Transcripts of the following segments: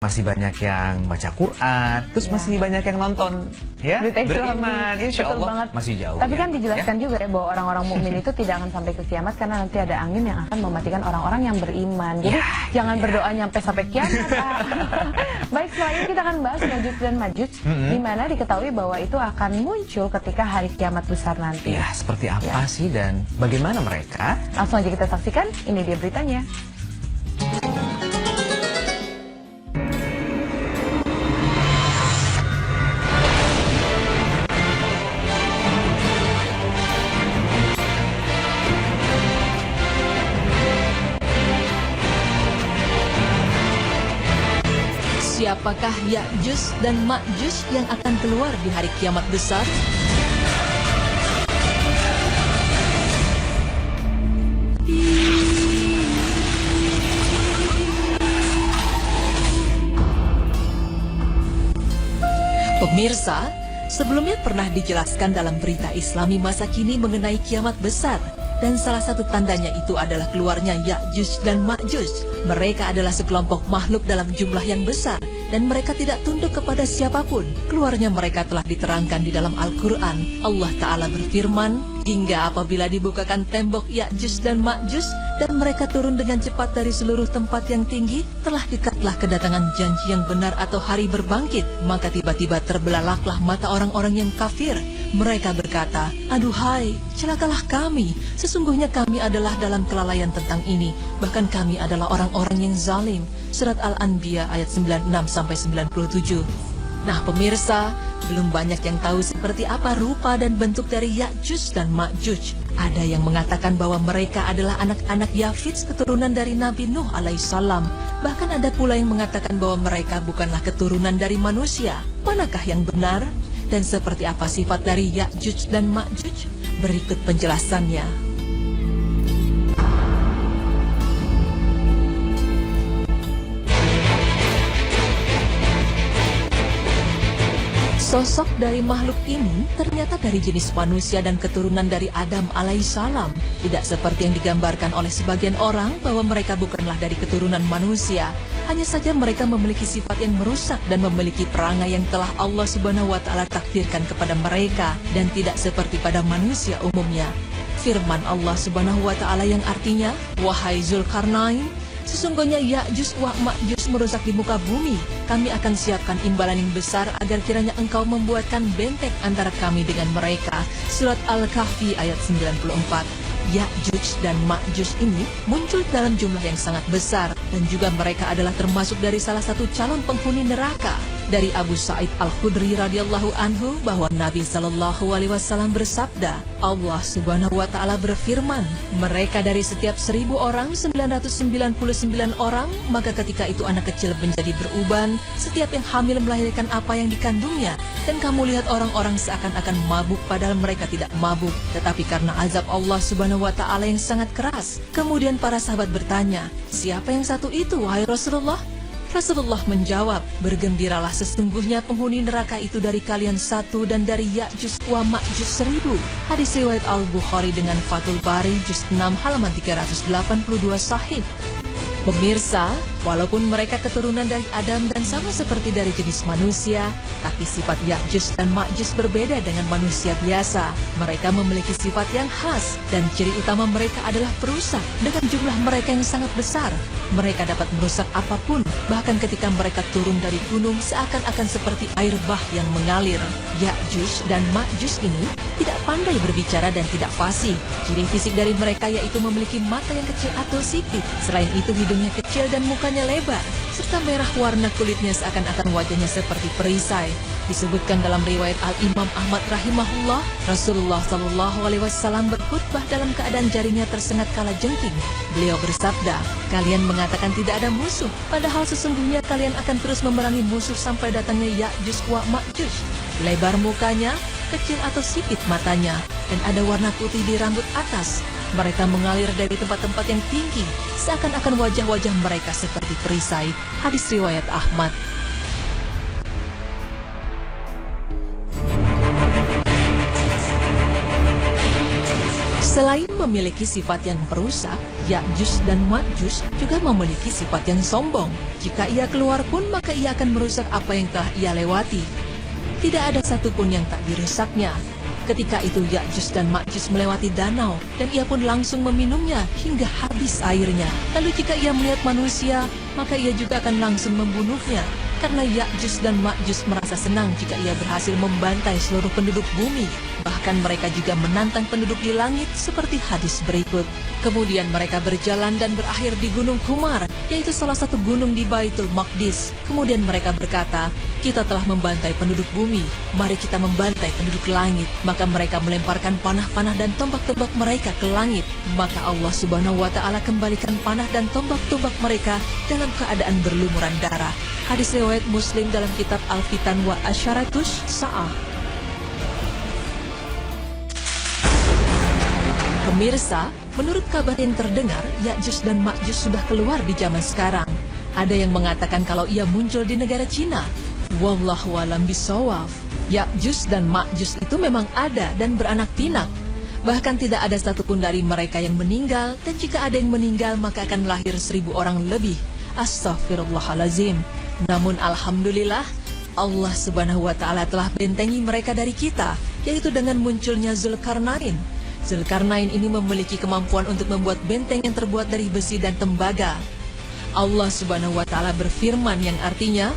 masih banyak yang baca Quran, terus masih banyak yang nonton, ya, beriman, insya Betul Allah banget. masih jauh. Tapi ya. kan dijelaskan juga ya bahwa orang-orang mukmin itu tidak akan sampai ke kiamat karena nanti ada angin yang akan mematikan orang-orang yang beriman. Jadi jangan berdoa nyampe sampai kiamat. Baik, setelah ini kita akan bahas Yajuj dan Majuj, di mana diketahui bahwa itu akan muncul ketika hari kiamat besar nanti. Ya, seperti apa sih dan bagaimana mereka? Langsung aja kita saksikan, ini dia beritanya. Siapakah Ya'juj dan Ma'juj yang akan keluar di hari kiamat besar? Pemirsa, sebelumnya pernah dijelaskan dalam berita Islami masa kini mengenai kiamat besar. Dan salah satu tandanya itu adalah keluarnya Ya'juj dan Ma'juj. Mereka adalah sekelompok makhluk dalam jumlah yang besar. Dan mereka tidak tunduk kepada siapapun. Keluarnya mereka telah diterangkan di dalam Al-Quran. Allah Ta'ala berfirman, hingga apabila dibukakan tembok Ya'juj dan Ma'juj, dan mereka turun dengan cepat dari seluruh tempat yang tinggi, telah dekatlah kedatangan janji yang benar atau hari berbangkit. Maka tiba-tiba terbelalaklah mata orang-orang yang kafir. Mereka berkata, aduhai, celakalah kami. Sesungguhnya kami adalah dalam kelalaian tentang ini. Bahkan kami adalah orang-orang yang zalim. Surat Al-Anbiya ayat 96-97. Nah pemirsa, belum banyak yang tahu seperti apa rupa dan bentuk dari Ya'juj dan Ma'juj. Ada yang mengatakan bahwa mereka adalah anak-anak Yafits keturunan dari Nabi Nuh alaihissalam. Bahkan ada pula yang mengatakan bahwa mereka bukanlah keturunan dari manusia. Manakah yang benar? Dan seperti apa sifat dari Ya'juj dan Ma'juj? Berikut penjelasannya. Sosok dari makhluk ini ternyata dari jenis manusia dan keturunan dari Adam alaihissalam. Tidak seperti yang digambarkan oleh sebagian orang bahwa mereka bukanlah dari keturunan manusia. Hanya saja mereka memiliki sifat yang merusak dan memiliki perangai yang telah Allah Subhanahu wa Ta'ala takdirkan kepada mereka dan tidak seperti pada manusia umumnya. Firman Allah Subhanahu wa Ta'ala yang artinya, wahai Zulkarnain, sesungguhnya Ya'juj wa Ma'juj merusak di muka bumi. Kami akan siapkan imbalan yang besar agar kiranya engkau membuatkan benteng antara kami dengan mereka. Surat Al-Kahfi ayat 94. Ya'juj dan Ma'juj ini muncul dalam jumlah yang sangat besar dan juga mereka adalah termasuk dari salah satu calon penghuni neraka. Dari Abu Sa'id Al-Khudri radhiyallahu anhu bahwa Nabi sallallahu alaihi wasallam bersabda, Allah Subhanahu wa Ta'ala berfirman, mereka dari setiap 1000 orang 999 orang, maka ketika itu anak kecil menjadi beruban, setiap yang hamil melahirkan apa yang dikandungnya, dan kamu lihat orang-orang seakan-akan mabuk padahal mereka tidak mabuk, tetapi karena azab Allah Subhanahu wa Ta'ala yang sangat keras. Kemudian para sahabat bertanya, siapa yang satu itu wahai Rasulullah? Rasulullah menjawab, bergembiralah sesungguhnya penghuni neraka itu dari kalian satu dan dari Ya'juj wa Ma'juj 1000. Hadis riwayat Al-Bukhari dengan Fathul Bari juz 6 halaman 382 sahih. Pemirsa, walaupun mereka keturunan dari Adam dan sama seperti dari jenis manusia, tapi sifat Ya'juj dan Ma'juj berbeda dengan manusia biasa. Mereka memiliki sifat yang khas dan ciri utama mereka adalah perusak dengan jumlah mereka yang sangat besar. Mereka dapat merusak apapun, bahkan ketika mereka turun dari gunung seakan-akan seperti air bah yang mengalir. Ya'juj dan Ma'juj ini tidak pandai berbicara dan tidak fasih. Ciri fisik dari mereka yaitu memiliki mata yang kecil atau sipit. Selain itu hidungnya kecil dan mukanya lebar, serta merah warna kulitnya seakan-akan wajahnya seperti perisai. Disebutkan dalam riwayat Al-Imam Ahmad rahimahullah, Rasulullah sallallahu alaihi wasallam berkhutbah dalam keadaan jarinya tersengat kala jengking. Beliau bersabda, kalian mengatakan tidak ada musuh, padahal sesungguhnya kalian akan terus memerangi musuh sampai datangnya Ya'juj wa Ma'juj. Lebar mukanya, kecil atau sipit matanya, dan ada warna putih di rambut atas. Mereka mengalir dari tempat-tempat yang tinggi, seakan-akan wajah-wajah mereka seperti perisai. Hadis riwayat Ahmad. Selain memiliki sifat yang perusak, Ya'juj dan Ma'juj juga memiliki sifat yang sombong. Jika ia keluar pun, maka ia akan merusak apa yang telah ia lewati. Tidak ada satupun yang tak dirusaknya. Ketika itu Ya'juj dan Ma'juj melewati danau, dan ia pun langsung meminumnya hingga habis airnya. Lalu jika ia melihat manusia, maka ia juga akan langsung membunuhnya. Karena Ya'juj dan Ma'juj merasa senang jika ia berhasil membantai seluruh penduduk bumi. Bahkan mereka juga menantang penduduk di langit seperti hadis berikut. Kemudian mereka berjalan dan berakhir di Gunung Kumar, yaitu salah satu gunung di Baitul Maqdis. Kemudian mereka berkata, kita telah membantai penduduk bumi, mari kita membantai penduduk langit. Maka mereka melemparkan panah-panah dan tombak-tombak mereka ke langit. Maka Allah Subhanahu wa Ta'ala kembalikan panah dan tombak-tombak mereka dalam keadaan berlumuran darah. Hadis riwayat Muslim dalam kitab Al-Fitan wa Asyaratus Sa'ah. Pemirsa, menurut kabar yang terdengar, Ya'juj dan Ma'juj sudah keluar di zaman sekarang. Ada yang mengatakan kalau ia muncul di negara Cina. Wallahu a'lam bishawab. Ya'juj dan Ma'juj itu memang ada dan beranak pinak. Bahkan tidak ada satupun dari mereka yang meninggal, dan jika ada yang meninggal maka akan lahir 1000 orang lebih. Astaghfirullahalazim. Namun alhamdulillah, Allah Subhanahu wa Ta'ala telah bentengi mereka dari kita, yaitu dengan munculnya Zulkarnain. Zulkarnain ini memiliki kemampuan untuk membuat benteng yang terbuat dari besi dan tembaga. Allah Subhanahu wa Ta'ala berfirman yang artinya,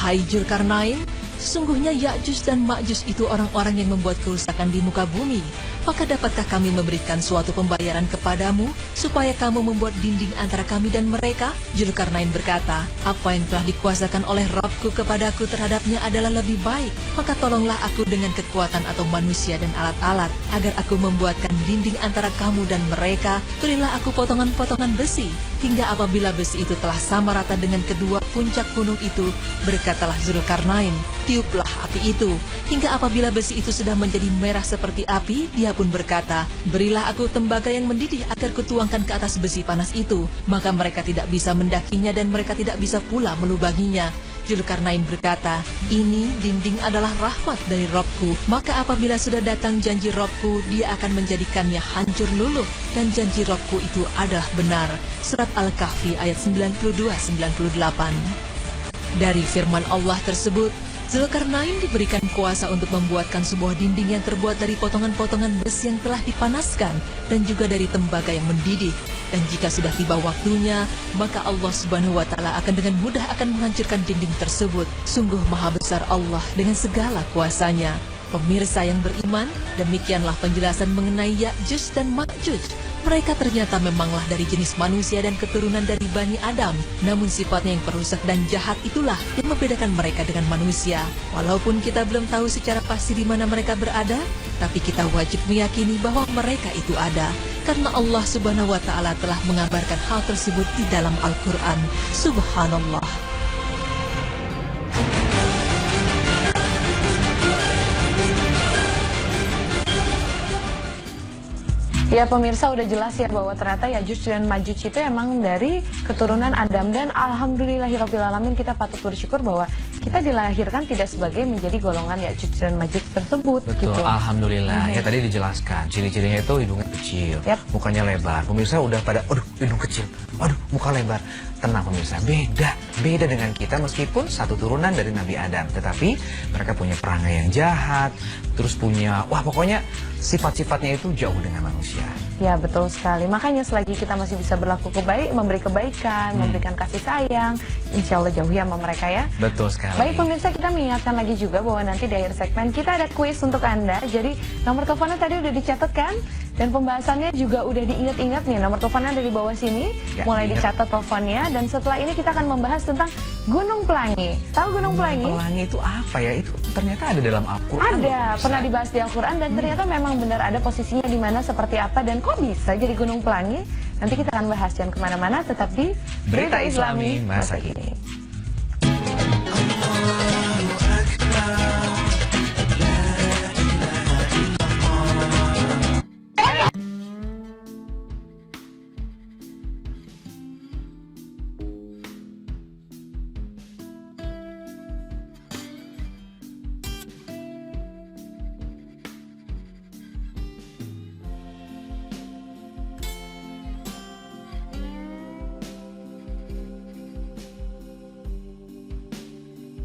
hai Zulkarnain, sesungguhnya Ya'juj dan Ma'juj itu orang-orang yang membuat kerusakan di muka bumi. Maka dapatkah kami memberikan suatu pembayaran kepadamu supaya kamu membuat dinding antara kami dan mereka? Zulkarnain berkata, apa yang telah dikuasakan oleh Rabbku kepadaku terhadapnya adalah lebih baik. Maka tolonglah aku dengan kekuatan atau manusia dan alat-alat agar aku membuatkan dinding antara kamu dan mereka. Berilah aku potongan-potongan besi hingga apabila besi itu telah sama rata dengan kedua puncak gunung itu, berkatalah Zulkarnain, tiuplah api itu. Hingga apabila besi itu sudah menjadi merah seperti api, dia pun berkata, berilah aku tembaga yang mendidih agar kutuangkan ke atas besi panas itu. Maka mereka tidak bisa mendakinya dan mereka tidak bisa pula melubanginya. Zulkarnain berkata, ini dinding adalah rahmat dari Rabbku. Maka apabila sudah datang janji Rabbku, dia akan menjadikannya hancur luluh. Dan janji Rabbku itu adalah benar. Surat Al-Kahfi ayat 92-98. Dari firman Allah tersebut, Zulkarnain diberikan kuasa untuk membuatkan sebuah dinding yang terbuat dari potongan-potongan besi yang telah dipanaskan dan juga dari tembaga yang mendidih. Dan jika sudah tiba waktunya, maka Allah Subhanahu wa Ta'ala akan dengan mudah akan menghancurkan dinding tersebut. Sungguh maha besar Allah dengan segala kuasanya. Pemirsa yang beriman, demikianlah penjelasan mengenai Ya'juj dan Ma'juj. Mereka ternyata memanglah dari jenis manusia dan keturunan dari Bani Adam. Namun sifatnya yang perusak dan jahat itulah yang membedakan mereka dengan manusia. Walaupun kita belum tahu secara pasti di mana mereka berada, tapi kita wajib meyakini bahwa mereka itu ada. Karena Allah Subhanahu wa Ta'ala telah mengabarkan hal tersebut di dalam Al-Quran. Subhanallah. Ya pemirsa, udah jelas ya bahwa ternyata Ya'juj dan Ma'juj itu emang dari keturunan Adam. Dan alhamdulillahirrabbilalamin kita patut bersyukur bahwa kita dilahirkan tidak sebagai menjadi golongan Ya'juj dan Ma'juj tersebut. Betul, gitu. alhamdulillah. Ya tadi dijelaskan, ciri-cirinya itu hidungnya kecil, mukanya lebar. Pemirsa udah pada, aduh hidung kecil, aduh muka lebar. Tenang pemirsa, beda dengan kita meskipun satu turunan dari Nabi Adam. Tetapi mereka punya perangai yang jahat, terus punya, wah pokoknya sifat-sifatnya itu jauh dengan manusia. Ya betul sekali, makanya selagi kita masih bisa berlaku memberi kebaikan, memberikan kasih sayang, insya Allah jauhi sama mereka ya. Betul sekali. Baik pemirsa, kita mengingatkan lagi juga bahwa nanti di akhir segmen kita ada kuis untuk Anda. Jadi nomor teleponnya tadi udah dicatat kan? Dan pembahasannya juga udah diingat-ingat nih, nomor teleponnya ada di bawah sini, ya, mulai dicatat teleponnya. Dan setelah ini kita akan membahas tentang Gunung Pelangi. Tahu Gunung Pelangi? Gunung Pelangi itu apa ya? Itu ternyata ada dalam Al-Quran. Ada, pernah dibahas di Al-Quran dan ternyata memang benar ada posisinya di mana seperti apa dan kok bisa jadi Gunung Pelangi. Nanti kita akan bahas, jangan kemana-mana, tetap di Berita Islami Masa Kini.